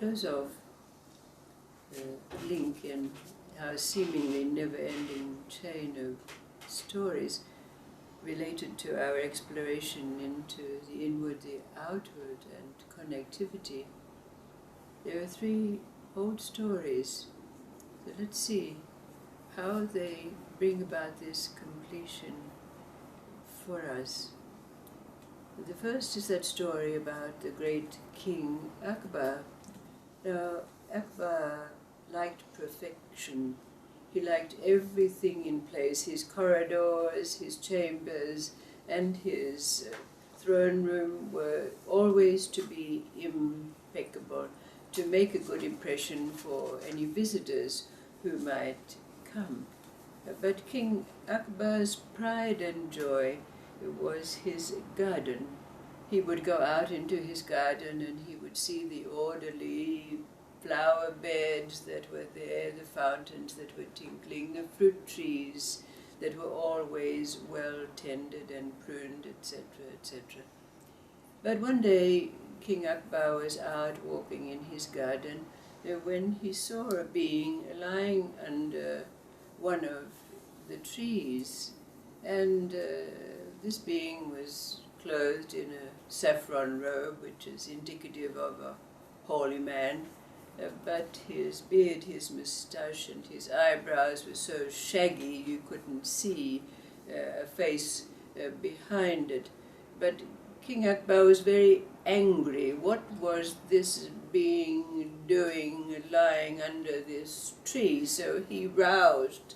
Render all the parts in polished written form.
close off link in our seemingly never-ending chain of stories related to our exploration into the inward, the outward, and connectivity. There are 3 old stories, so let's see how they bring about this completion for us. The first is that story about the great King Akbar. Now, Akbar liked perfection. He liked everything in place, his corridors, his chambers, and his throne room were always to be impeccable, to make a good impression for any visitors who might come. But King Akbar's pride and joy was his garden. He would go out into his garden and he would see the orderly flower beds that were there, the fountains that were tinkling, the fruit trees that were always well tended and pruned, etc., etc. But one day King Akbar was out walking in his garden when he saw a being lying under one of the trees, and this being was clothed in a saffron robe, which is indicative of a holy man, but his beard, his moustache, and his eyebrows were so shaggy you couldn't see a face behind it. But King Akbar was very angry. What was this being doing lying under this tree? So he roused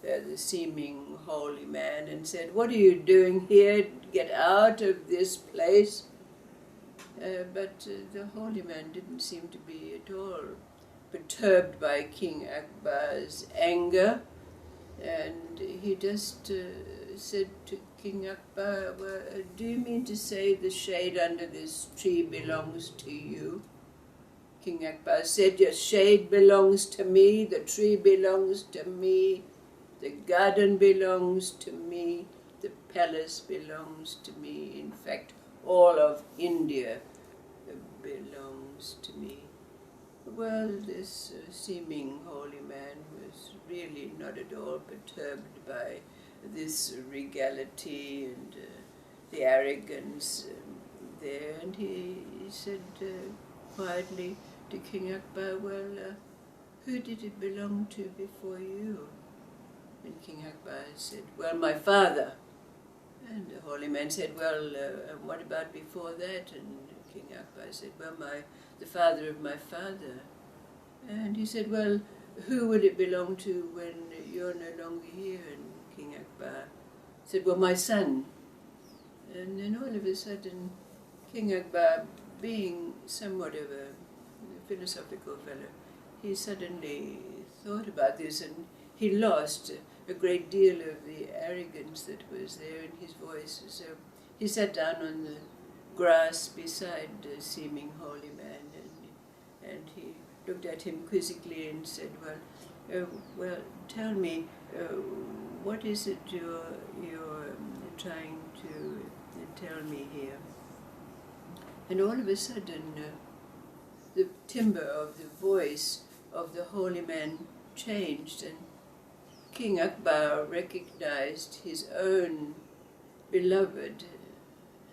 the seeming holy man and said, "What are you doing here? Get out of this place." But the holy man didn't seem to be at all perturbed by King Akbar's anger, and he just said to King Akbar, "Well, do you mean to say the shade under this tree belongs to you?" King Akbar said, "Your shade belongs to me, the tree belongs to me, the garden belongs to me, the palace belongs to me. In fact, all of India belongs to me." Well, this seeming holy man was really not at all perturbed by this regality and the arrogance there, and he said quietly to King Akbar, "Well, who did it belong to before you?" And King Akbar said, "Well, my father." And the holy man said, "Well, what about before that?" And King Akbar said, "Well, the father of my father." And he said, "Well, who would it belong to when you're no longer here?" And King Akbar said, "Well, my son." And then all of a sudden, King Akbar, being somewhat of a philosophical fellow, he suddenly thought about this, and he lost a great deal of the arrogance that was there in his voice. So he sat down on the grass beside the seeming holy man, and he looked at him quizzically and said, well, tell me, what is it you're trying to tell me here?" And all of a sudden, the timbre of the voice of the holy man changed, and King Akbar recognized his own beloved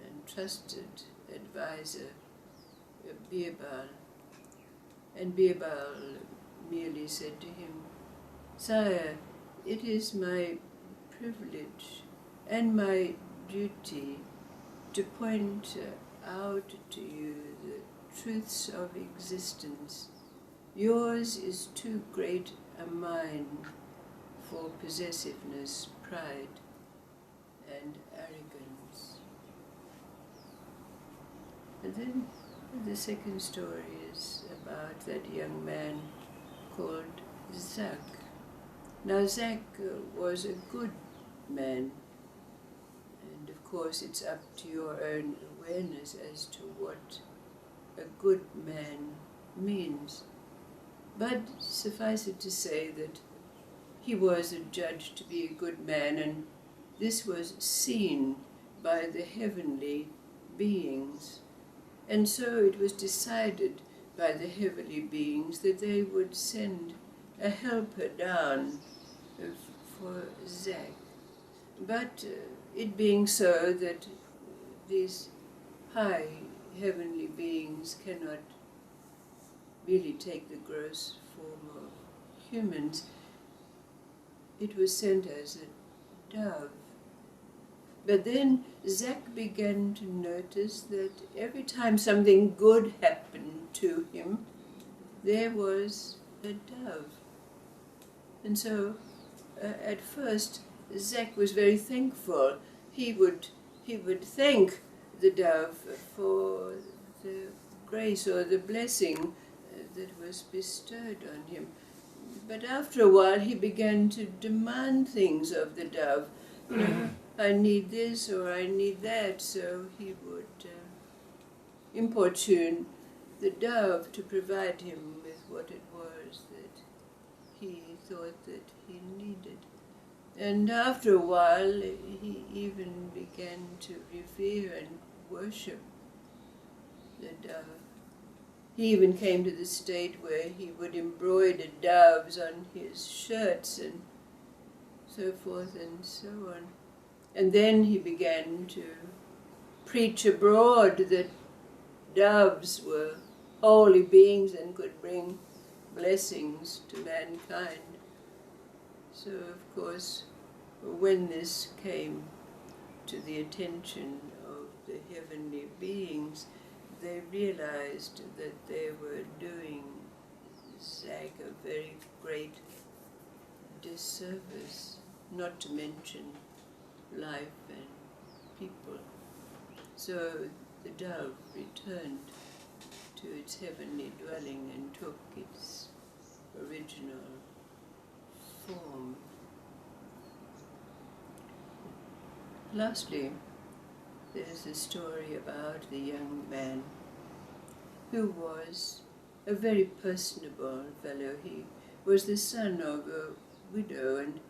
and trusted advisor, Birbal. And Birbal merely said to him, "Sire, it is my privilege and my duty to point out to you the truths of existence. Yours is too great a mind for possessiveness, pride, and arrogance." And then the second story is about that young man called Zak. Now Zak was a good man, and of course it's up to your own awareness as to what a good man means. But suffice it to say that he was adjudged to be a good man, and this was seen by the heavenly beings. And so it was decided by the heavenly beings that they would send a helper down for Zack. But it being so that these high heavenly beings cannot really take the gross form of humans, it was sent as a dove. But then Zack began to notice that every time something good happened to him, there was a dove. And so at first Zack was very thankful. He would thank the dove for the grace or the blessing that was bestowed on him. But after a while he began to demand things of the dove. You know, I need this or I need that, so he would importune the dove to provide him with what it was that he thought that he needed. And after a while he even began to revere and worship the dove. He even came to the state where he would embroider doves on his shirts and so forth and so on. And then he began to preach abroad that doves were holy beings and could bring blessings to mankind. So, of course, when this came to the attention of the heavenly beings, they realized that they were doing Zack a very great disservice, not to mention life and people. So the dove returned to its heavenly dwelling and took its original form. Lastly, there's a story about the young man who was a very personable fellow. He was the son of a widow, and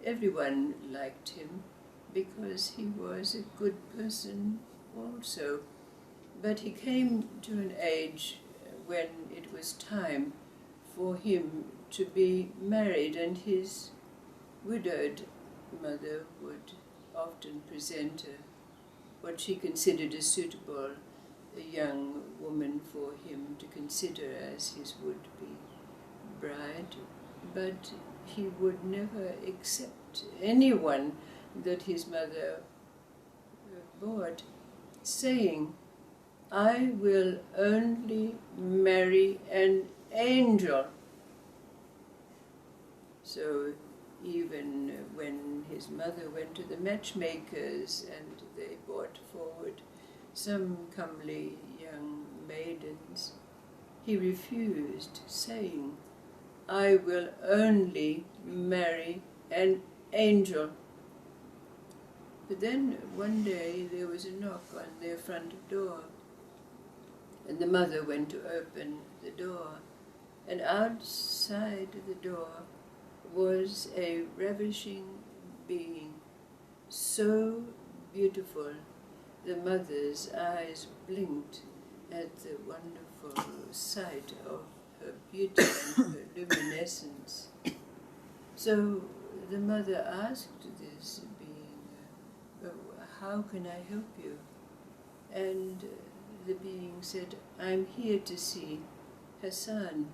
everyone liked him because he was a good person also. But he came to an age when it was time for him to be married, and his widowed mother would often present what she considered a suitable young woman for him to consider as his would-be bride. But he would never accept anyone that his mother brought, saying, "I will only marry an angel." So even when his mother went to the matchmakers and they brought forward some comely young maidens, he refused, saying, "I will only marry an angel." But then one day there was a knock on their front door, and the mother went to open the door, and outside the door was a ravishing being, so beautiful the mother's eyes blinked at the wonderful sight of her beauty and her luminescence. So the mother asked this being, "How can I help you?" And the being said, "I'm here to see Hassan."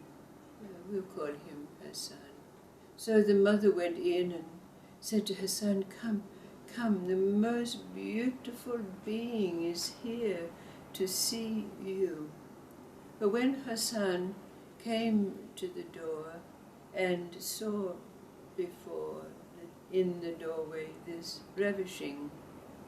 We'll call him Hassan. So the mother went in and said to Hassan, "Come, come, the most beautiful being is here to see you." But when Hassan came to the door and saw before, in the doorway, this ravishing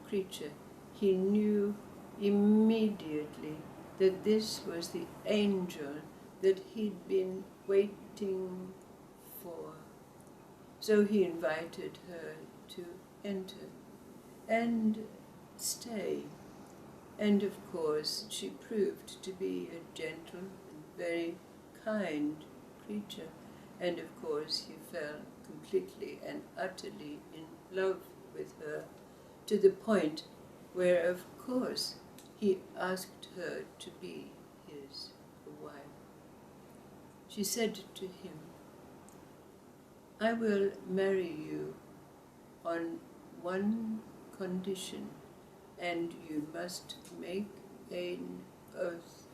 creature, he knew immediately that this was the angel that he'd been waiting for. So he invited her to enter and stay. And of course she proved to be a gentle and very kind creature. And of course he fell completely and utterly in love with her, to the point where of course he asked her to be his wife. she said to him, "I will marry you on one condition, and you must make an oath."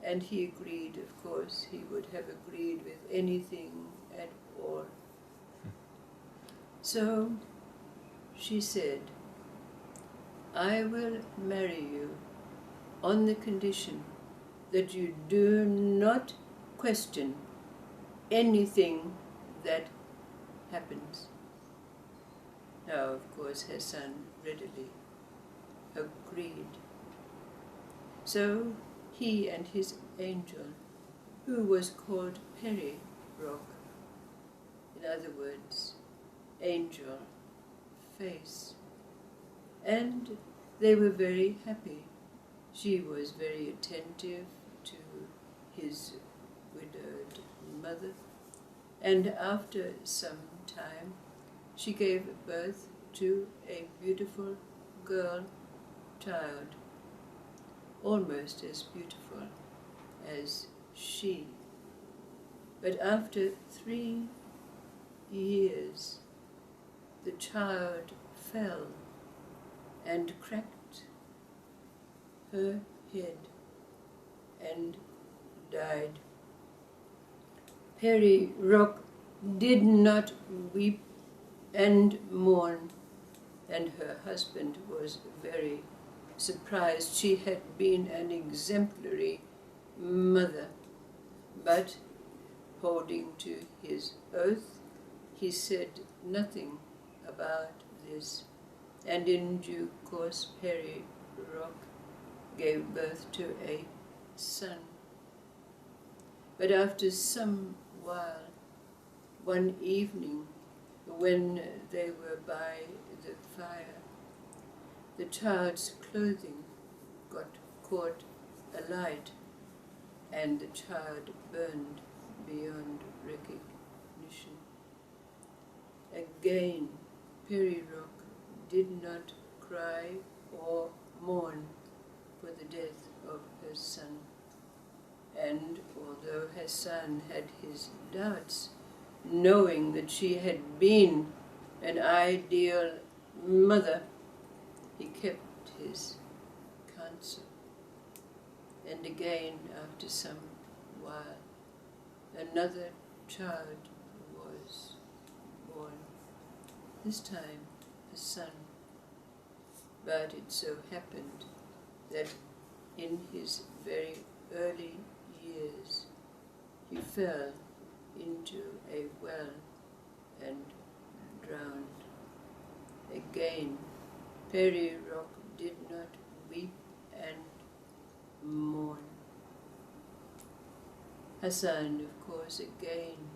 And he agreed, of course, he would have agreed with anything at all. So she said, "I will marry you on the condition that you do not question anything that happens." Now, of course, Hassan readily agreed. So he and his angel, who was called Peri Rock, in other words, angel face, and they were very happy. She was very attentive to his widowed mother, and after some time she gave birth to a beautiful girl child, almost as beautiful as she. But after 3 years, the child fell and cracked her head and died. Peri Rock did not weep and mourn, and her husband was very surprised. She had been an exemplary mother, but holding to his oath, he said nothing about this, and in due course Peri Rock gave birth to a son. But after some while, one evening, when they were by the fire, the child's clothing got caught alight, and the child burned beyond recognition. Again, Peri Rock did not cry or mourn for the death of her son. And although Hassan had his doubts, knowing that she had been an ideal mother, he kept his counsel. And again, after some while, another child was born, this time a son. But it so happened that in his very early years, he fell into a well and drowned. Again, Peri Rock did not weep and mourn. Hassan, of course, again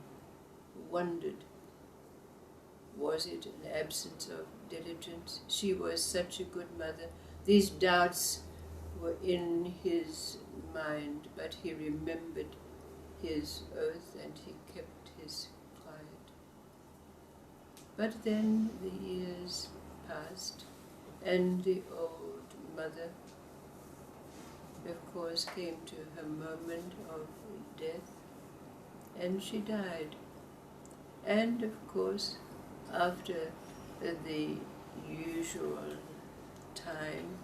wondered, was it an absence of diligence? She was such a good mother. These doubts were in his mind, but he remembered his oath and he kept his quiet. But then the years passed, and the old mother, of course, came to her moment of death, and she died. And of course, after the usual time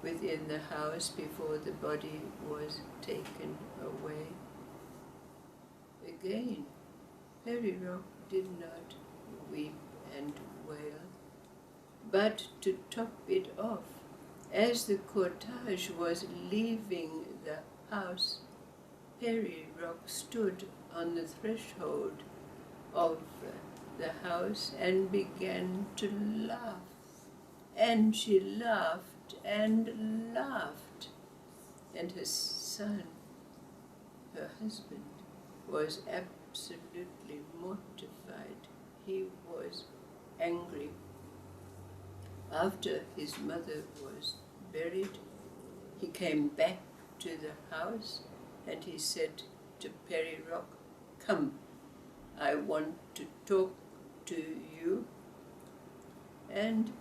within the house before the body was taken away, again, Peri Rock did not weep and wail, but to top it off, as the cortege was leaving the house, Peri Rock stood on the threshold of the house and began to laugh. And she laughed and laughed. And her son, her husband, was absolutely mortified. He was angry. After his mother was buried, he came back to the house and he said to Peri Rock, "Come, I want to talk to you." And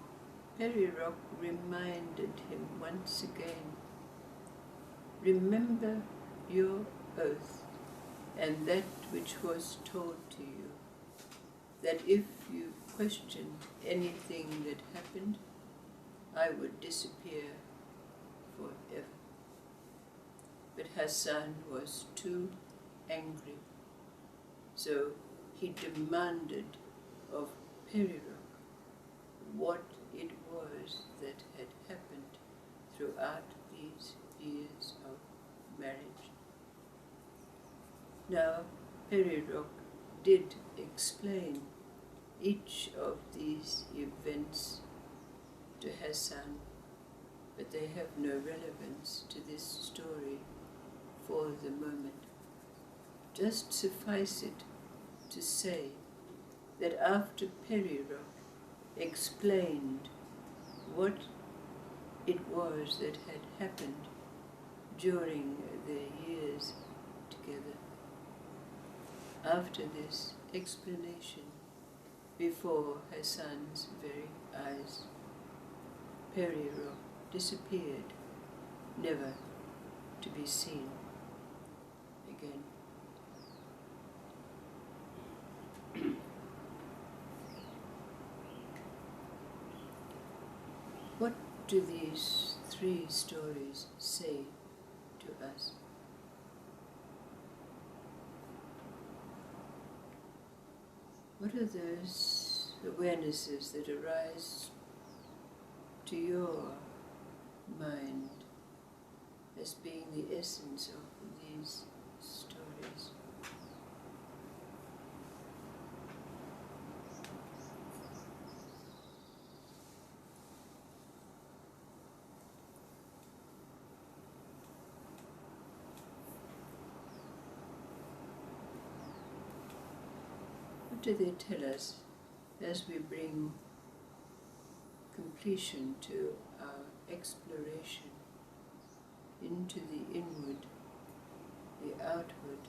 Peri Rock reminded him once again, "Remember your oath. and that which was told to you, that if you questioned anything that happened, I would disappear forever. But Hassan was too angry, so he demanded of Perirok what it was that had happened throughout these years of marriage. Now, Perirok did explain each of these events to Hassan, but they have no relevance to this story for the moment. Just suffice it to say that after Perirok explained what it was that had happened during their years together, after this explanation, before Hassan's very eyes, Perirok disappeared, never to be seen again. What do these three stories say to us? What are those awarenesses that arise to your mind as being the essence of these stories? What do they tell us as we bring completion to our exploration into the inward, the outward,